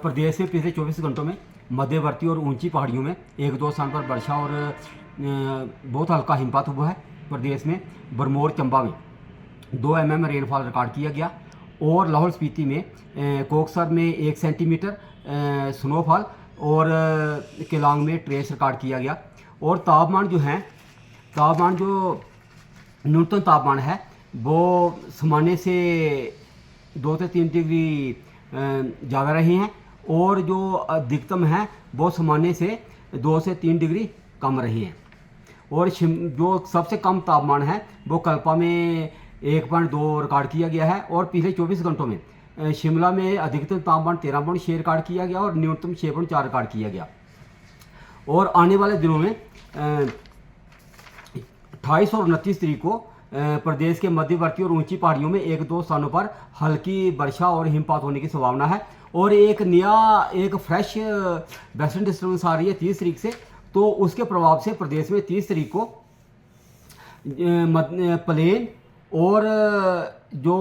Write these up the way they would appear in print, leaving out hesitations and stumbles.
प्रदेश में पिछले 24 घंटों में मध्यवर्ती और ऊंची पहाड़ियों में एक दो स्थान पर वर्षा और बहुत हल्का हिमपात हुआ है। प्रदेश में बरमौर चंबा में 2 mm रेनफॉल रिकॉर्ड किया गया और लाहौल स्पीति में कोकसर में 1 सेंटीमीटर स्नोफॉल और केलांग में ट्रेस रिकॉर्ड किया गया। और तापमान जो न्यूनतम तापमान है वो सामान्य से 2 से 3 डिग्री ज़्यादा रहे हैं और जो अधिकतम है वो सामान्य से 2 से 3 डिग्री कम रहे हैं। और जो सबसे कम तापमान है वो कल्पा में 1.2 रिकॉर्ड किया गया है। और पिछले 24 घंटों में शिमला में अधिकतम तापमान 13.6 रिकॉर्ड किया गया और न्यूनतम 6.4 रिकॉर्ड किया गया। और आने वाले दिनों में 28 और 29 तारीख को प्रदेश के मध्यवर्ती और ऊंची पहाड़ियों में एक दो स्थानों पर हल्की वर्षा और हिमपात होने की संभावना है। और एक फ्रेश वेस्टर्न डिस्टर्बेंस आ रही है 30 तारीख से, तो उसके प्रभाव से प्रदेश में 30 तारीख को प्लेन और जो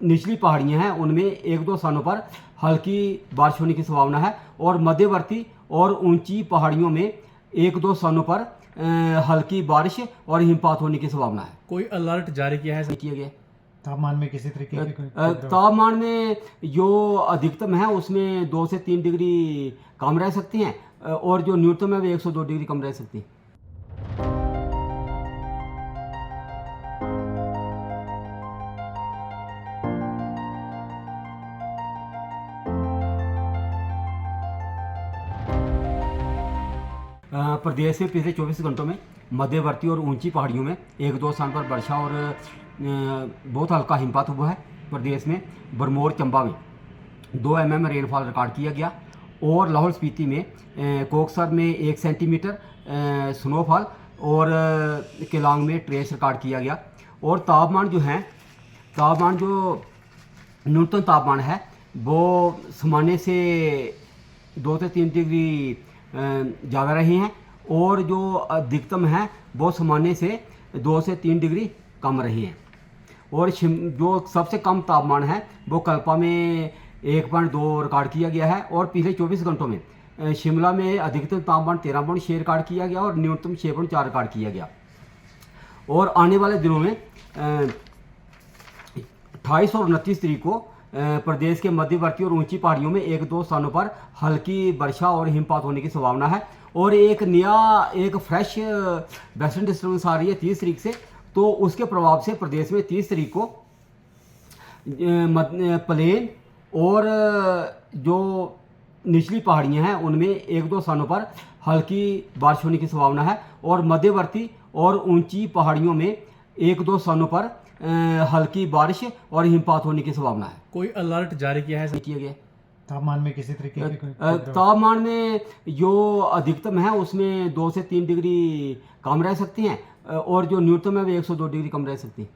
निचली पहाड़ियां हैं उनमें एक दो स्थानों पर हल्की बारिश होने की संभावना है। और मध्यवर्ती और ऊंची पहाड़ियों में एक दो स्थानों पर हल्की बारिश और हिमपात होने की संभावना है। कोई अलर्ट जारी किया है? किया गया। तापमान में किसी तरीके की तापमान में जो अधिकतम है उसमें 2 से 3 डिग्री कम रह सकती हैं और जो न्यूनतम है वो 1 से 2 डिग्री कम रह सकती है। प्रदेश में पिछले 24 घंटों में मध्यवर्ती और ऊंची पहाड़ियों में एक दो स्थान पर वर्षा और बहुत हल्का हिमपात हुआ है। प्रदेश में बरमौर चंबा में 2 mm रेनफॉल रिकॉर्ड किया गया और लाहौल स्पीति में कोकसर में 1 सेंटीमीटर स्नोफॉल और केलांग में ट्रेस रिकॉर्ड किया गया। और तापमान जो न्यूनतम तापमान है वो सामान्य से 2 से 3 डिग्री ज़्यादा रहे हैं और जो अधिकतम है वो सामान्य से 2 से 3 डिग्री कम रहे हैं। और जो सबसे कम तापमान है वो कल्पा में 1.2 रिकॉर्ड किया गया है। और पिछले 24 घंटों में शिमला में अधिकतम तापमान 13.6 रिकॉर्ड किया गया और न्यूनतम 6.4 रिकॉर्ड किया गया। और आने वाले दिनों में 28 और 29 तारीख को प्रदेश के मध्यवर्ती और ऊंची पहाड़ियों में एक दो स्थानों पर हल्की वर्षा और हिमपात होने की संभावना है। और एक फ्रेश वेस्टर्न डिस्टर्बेंस आ रही है 30 तारीख से, तो उसके प्रभाव से प्रदेश में 30 तारीख को प्लेन और जो निचली पहाड़ियां हैं उनमें एक दो स्थानों पर हल्की बारिश होने की संभावना है। और मध्यवर्ती और ऊंची पहाड़ियों में एक दो स्थानों पर हल्की बारिश और हिमपात होने की संभावना है। कोई अलर्ट जारी किया है? किया गया। तापमान में किसी तरीके की तापमान में जो अधिकतम है उसमें 2 से 3 डिग्री कम रह सकती हैं और जो न्यूनतम है वो 1 से 2 डिग्री कम रह सकती है।